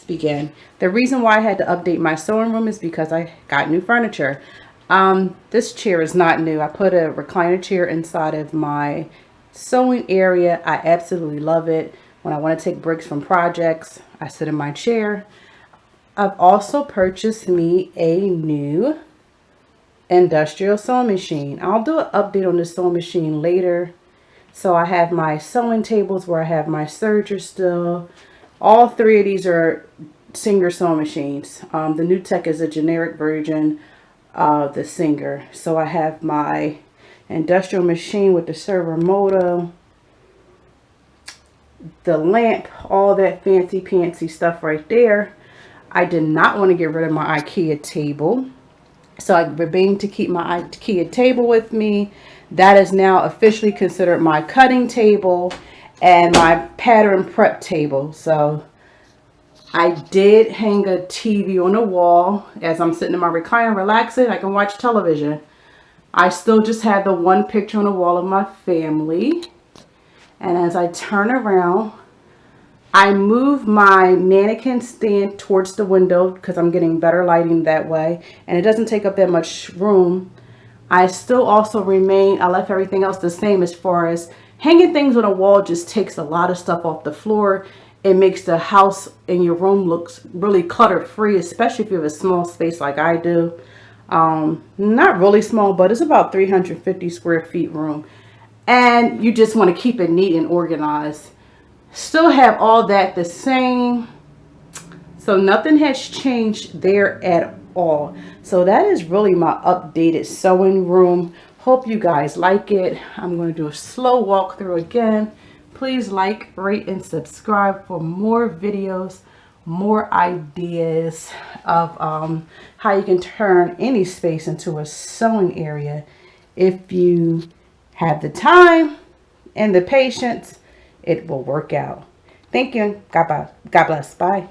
begin. The reason why I had to update my sewing room is because I got new furniture. This chair is not new. I put a recliner chair inside of my sewing area. I absolutely love it. When I want to take breaks from projects, I sit in my chair. I've also purchased me a new industrial sewing machine. I'll do an update on the sewing machine later. So I have my sewing tables where I have my serger still. All three of these are Singer sewing machines. The NewTek is a generic version of the Singer. So I have my industrial machine with the servo motor, the lamp, all that fancy pantsy stuff right there. I did not want to get rid of my IKEA table, so I remained to keep my IKEA table with me. That is now officially considered my cutting table and my pattern prep table. So I did hang a TV on the wall. As I'm sitting in my recliner relaxing, I can watch television. I still just have the one picture on the wall of my family. And as I turn around, I move my mannequin stand towards the window because I'm getting better lighting that way. And it doesn't take up that much room. I still also remain, I left everything else the same as far as hanging things on a wall just takes a lot of stuff off the floor. It makes the house in your room looks really clutter free, especially if you have a small space like I do. Not really small, but it's about 350 square feet room. And you just want to keep it neat and organized. Still have all that the same. So nothing has changed there at all. So that is really my updated sewing room. Hope you guys like it. I'm going to do a slow walkthrough again. Please like, rate, and subscribe for more videos, more ideas of how you can turn any space into a sewing area if you have the time and the patience. It will work out. Thank you. God bless. Bye.